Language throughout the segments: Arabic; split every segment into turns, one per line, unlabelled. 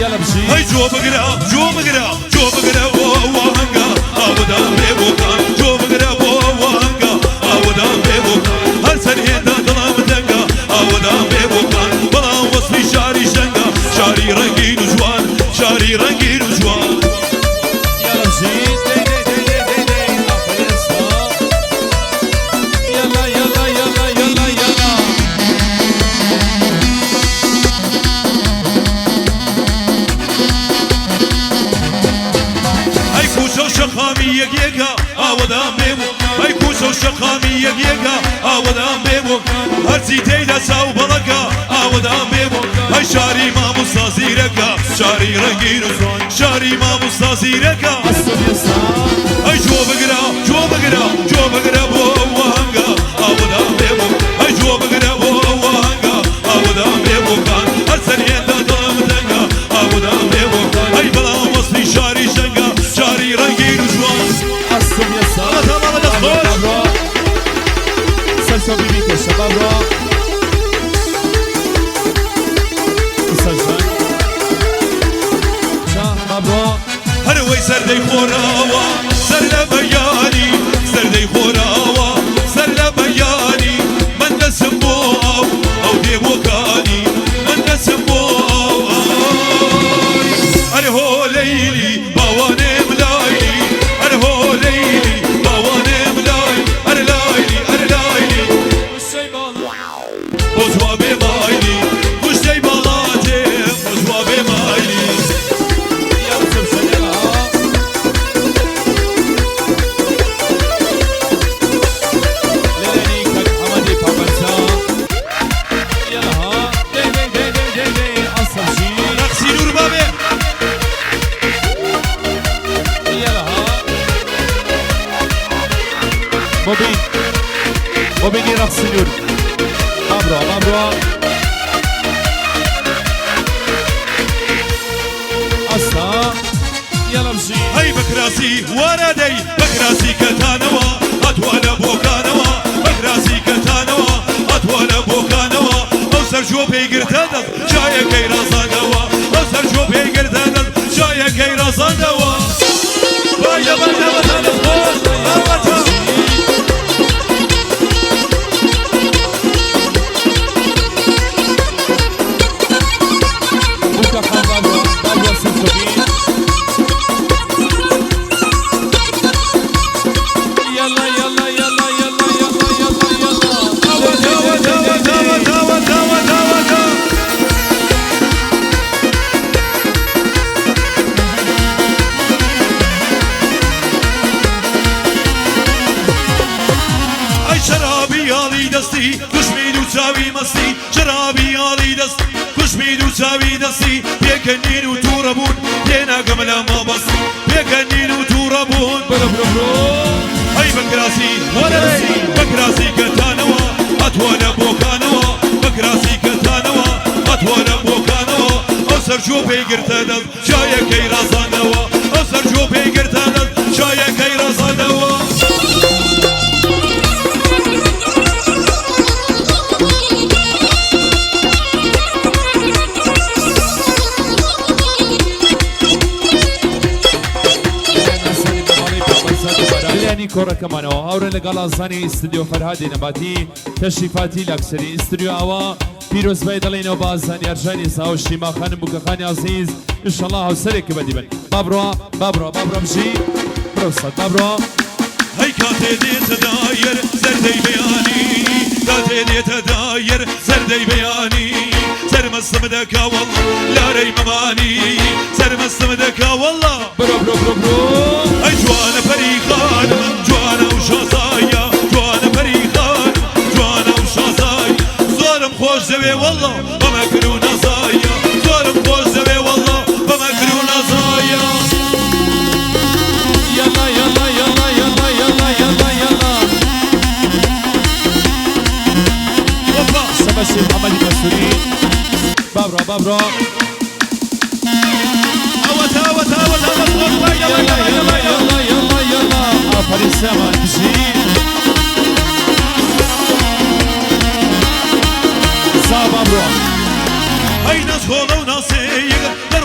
يلا بجي
هاي جو بقرا جو بقرا جو بقرا وهنقا أبدا بيبوكان جو بقرا وهنقا أبدا بيبوكان هر سنين دا ظلام دنقا أبدا بيبوكان بلا وصفي شاري شنقا شاري رنقين وجوان شاري رنقين وجوان
يلا بجي يلا يلا يلا يلا يلا
هاي كوشو شخامي يقيقا آودام بيبو هاي كوشو شخامي يقيقا آودام بيبو هرزي تيدا ساو بلقا آودام بيبو هاي شاري ما مستازيركا شاري رنقين شاري ما مستازيركا هاي جو بقرا جو بقرا جو بقرا وهنقا آودام بيبو هاي جو بقرا وهنقا آودام بيبو كان هرسنين دا ظلم دنقا آودام بيبو هاي بلا وصفي شاري شنقا شاري رنقين وجوان
الصم يا صاحبي
تمام تمام
سلسل بيبيك يا شباب را سلسل شباب را
هروي سردي خوراوا سرد بياني سردي خوراوا سرد بياني من دسمو او ديبوكاني من دسمو هو ليلي باواني ملايلي هو ليلي باواني ملايلي لايلي لايلي بوزوا بمايلي وش زي بلاتي بوزوا بمايلي
يا رسول سلامة ليلينيك حمدي بابنسا يلا ها دي أصل شي
رقصي نور بابي
يلا ها موبيني رقص نور مبروك أصلا يلا بجي
هاي بكراسي وردي بكراسي كتانوا أتوانا بوكانوا بكراسي كتانوا أتوانا بوكانوا أو سرجو بيقر تدل شايا كيرا صندوا أو سرجو بيقر تدل شايا كيرا صندوا بايا بايا وطن الخوش أبتا
بوكا خان بابا سنسوبي يلا يلا يلا يلا يلا يلا يلا
توا توا توا توا توا توا توا توا أي شرابي يالي دستي كشميد وتساوي مستي شرابي يالي دستي كشميد وتساوي دستي بيكنين وتوربون لينا قبل ما بصي بيكنين وتوربون هاي بكراسي ورسي بكراسي كتانوا أتوانا بوكانوا بكراسي كتانوا أتوانا بوكانوا أو سرجو بيقر تدل شايا كيرا صانوا أو سرجو بيقر تدل شايا كيرا صانوا
كورة كمان هاورن لقلا زاني استوديو فرهادي نباتي تشريفاتي لكسري استوديو أوا بيروز بيدلين وبازان يرجاني ساو شيما خانم بوكا خاني عزيز إن شاء الله وسرك بدي بن بابرو بجي بروسات بابرو
هاي كاتي دي تداير زردي بياني كاتي دي تداير زردي بياني سرمستم دكا والله لا ري مماني سرمستم دكا والله
برو
هاي جوانا فريخان جوانا وشازايا جوانا فريخان جوانا وشازايا زورم خوش زوي والله بمكرو نزايا زورم خوش زوي والله بمكرو نزايا
يلا يلا يلا يلا يلا يلا يلا
وفا
سباشي محمد مسؤولي بابرو يلا آفرین سامان بجی زابا برو
هاي ناس خولو ناسيق در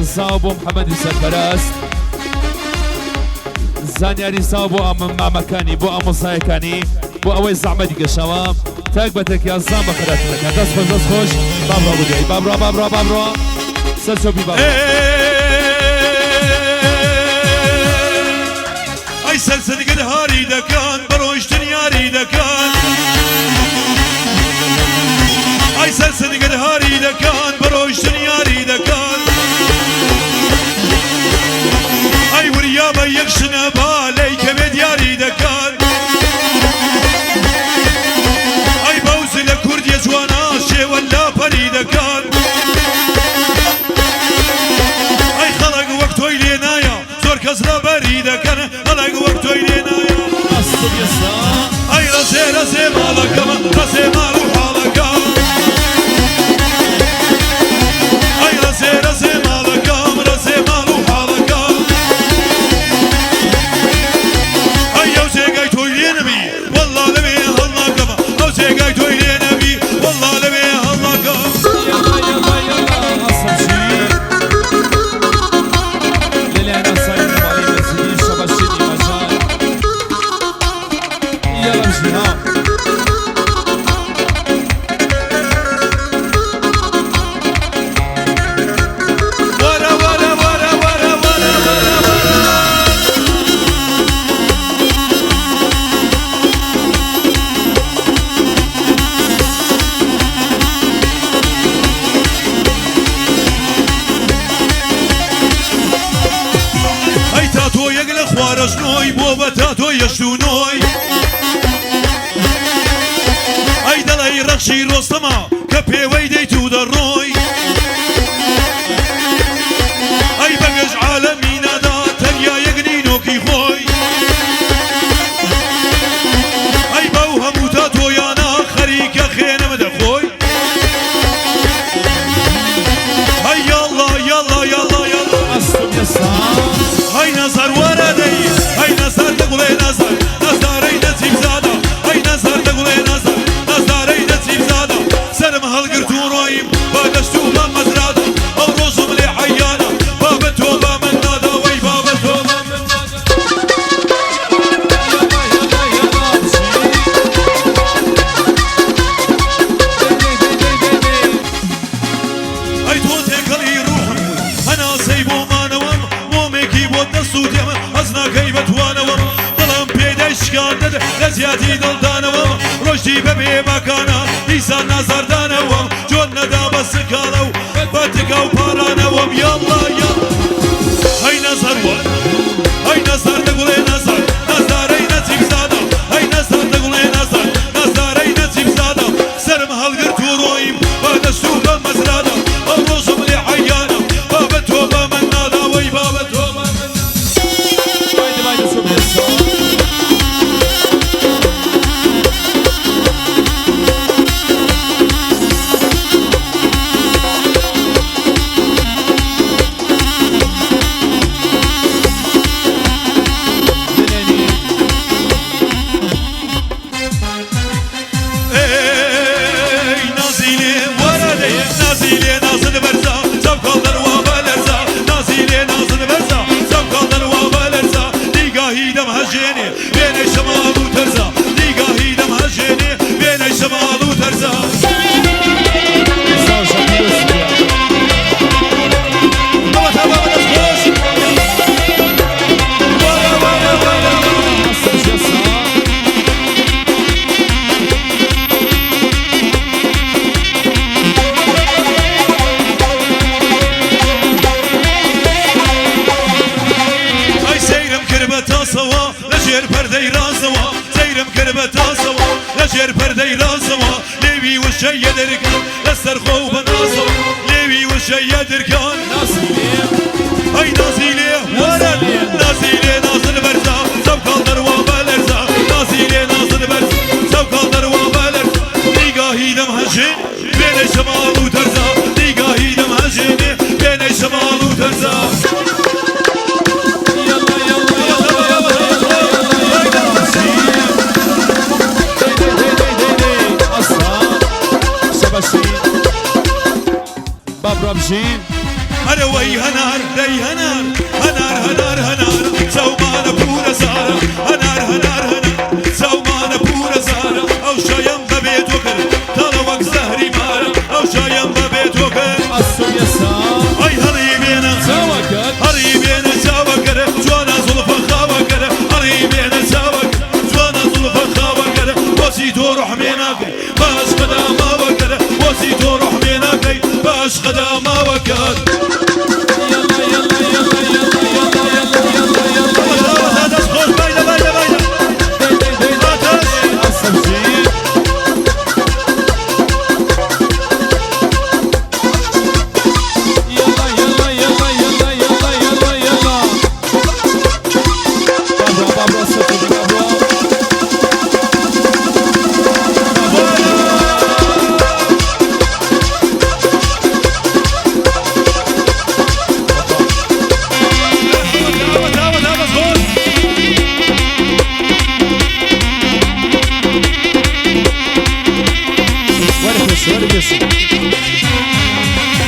زابو محمد سرپرست زانیاری ساو بو ام مامکانی بو ام سایکانی بو اوی زحمتی کشوام تاک بتک یا زام بخرات لك دست خوش بابرا بودی بابرا سرچو بی بابرا
ای سلسل هاری دکان بروشتن یاری دکان ای سلسل هاری دکان بروشتن یاری دکان ای وریا با یکشنه بالی کبد یاری دکان ای باوزی لکردی جوانا شیولا پری دکان ای خلق وقتوی لینایا زور کس را بری دکان خلق وقتوی لینایا
اصل یسا
ای رزه مالکم رزه مالو حالکم ای رزه مالکم رزه مالو حالکم ای اوزه گای توی لینبی والله لبی هلاکم اوزه گای توی لینبی والله لبی هلاکم
يلا اصل شيء للي انا صاير مالي مسيدي شبشني مجال يلا مشيها
ای تاتو یگل خوارش نوی بابا تاتو یشتو نوی ای دلای رخشی رستما کپی ویدی تو در روی ای بگش عالمی ندا تنیا یگنی نوکی خوی ای باو همو تاتو یانا خریک خینم دخوی ای یالا
اصل يسا
های نظر وردی های نظر دگوله نظر ای نصیب زادا های نظر دگوله نظر ای نصیب زادا سرم هلگرتون رویم بادشتو با مزرادا او روزم لی حیانا باب تو با من نادا وی باب تو با من ای تو تکلی روحم انا سیبو مانوام مومکی بود دستودیم از نگیبت وانوام دلم پیداش کرده لذیتی دل دانوام رشدی به مکانا ایسان نظر دانوام جون ندا بس کالو باتکاو پارانوام یالا های نظر وان های نظر دگوله نظر ای نصیب زادا های نظر دگوله نظر ای نصیب زادا سرم هلگر تو رویم بادشتو با مزرادا او روزم لی حیانا باب تو با من نادا وی باب تو با من
بايد شو بيسا
ey nazile varade nazile nazını verza zavkallar va balerza nazile nazını verza zavkallar va balerza nigahidem hajeni bene şemalu terza nigahidem hajeni bene şemalu terza baba tamam hoş
اصل يسا
ay seyrim kırbeta sava leşer perdeyi razava seyrim kırbeta sava leşer perdeyi razava levi ve şeyyedirkan leser خوب nazava levi ve şeyyedirkan ay nazile varan nazile nazını verza zavkallar va balerza nazile nazını verza zavkallar va balerza nigahidem hajin bene şemalu terza nigahidem hajini bene şemalu terza
باب ربجين
أنا وي هنار دي هنار هنار هنار هنار سومانا بورا زارا هنار هنار هنار سومانا بورا زارا أو شايم ببيت وكر طلوك زهري مارا أو شايم ببيت وكر
الصوم يسار
أي هريبينا
ساوكر
هريبينا ساوكر جوانا زلفا خاوكر هريبينا ساوكر جوانا زلفا خاوكر وسيتو روح مناك باش قدام وكر وسيتو روح مناك باش قدام وكر
يلا يلا يلا يلا يلا يلا يلا يلا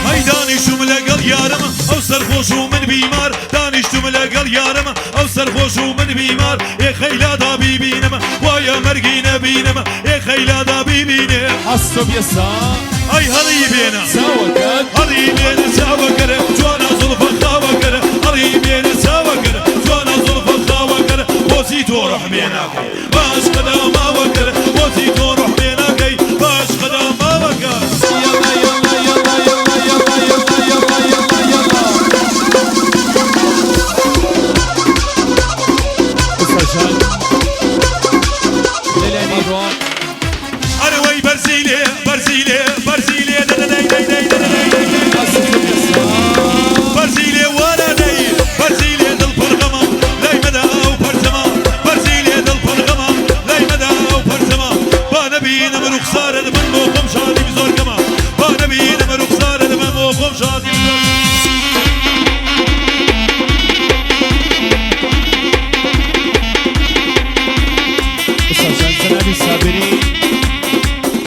هاي دانشتم لقل يارم او سرخوش ومن بيمار دانشتم لقل يارم او سرخوش ومن بيمار يا خيلا دا بيبينم ويا مرقينا بينم يا خيلا دا بيبينم
الصوم يسار
هاي هريبينا
ساوكر
هريبينا ساوكر جوانا زلفا خاوكر هريبينا ساوكر جوانا زلفا خاوكر وسيتو روح بيناك باش قدام وكر وسيتو روح بيناك باش قدام وكر
يلا يلا يلا يلا يلا يلا يلا يلا استشهد للأمير
أنا وي برزيلي برزيلي برزيلي برزيلي ولا دي برزيلي دل برغما لاي مدى أو برزما برزيلي دل برغما لاي مدى أو برزما بانا بينا من رخصار من موقم شادي بزور كما بانا بينا من رخصار من موقم شادي بزور
استشهد زنابي الصابري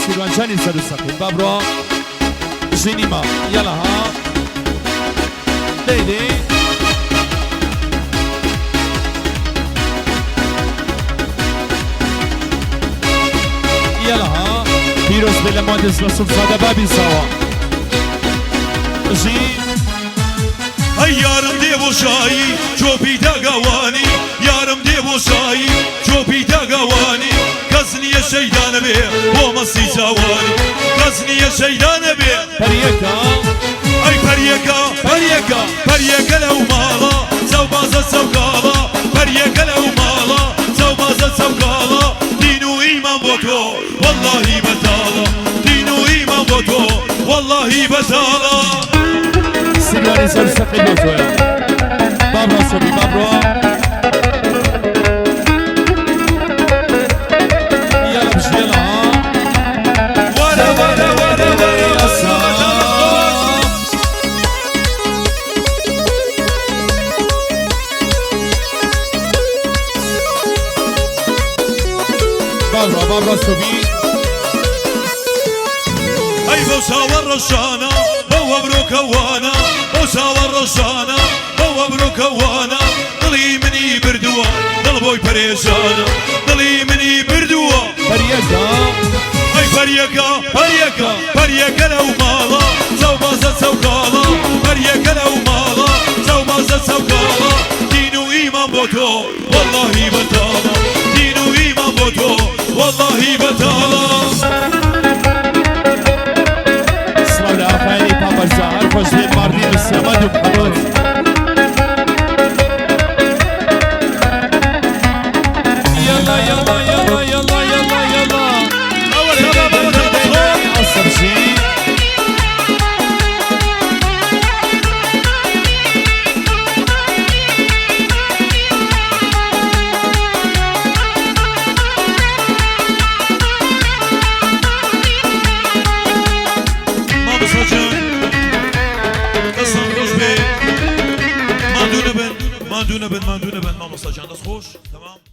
سيروانشاني سر السقيم بابرو جينيما يلا ها ليلي يلا ها بيروز بالمهندس رسول زاده بابي سوا جي
Ay yarım de boşayı çopita gavani yarım de boşayı çopita gavani Kazniye şeytanı be olması zavani Kazniye şeytanı be
بريكا
Ay periyeka periyeka periyeka lev mala Savbaza savkala periyeka lev mala Savbaza savkala Dinu iman boto vallahi betala Dinu iman boto vallahi betala
سيرواني سر السقيم بوزويا بابرو سوري بابرو يلا بش يلا ها
Vara vara vara vara
بابرو سوري
Ay بوساور رشانا بوا بروكوانا بوساور رشانا بوا بروكوانا ضلي مني بردوا ضل بوي بريشانا ضلي مني بردوا
بريكا
Ay periyeka periyeka periyeka lev mala Savbaza savkala periyeka lev mala Savbaza savkala Dinu iman boto vallahi betala Dinu iman boto vallahi betala
اسمع لأفعالي بابا الزهر فجل ماردين السماد وبحضور يلا يلا يلا يلا يلا يلا أصب شي
ما دون بن ما مساجان دست خوش تمام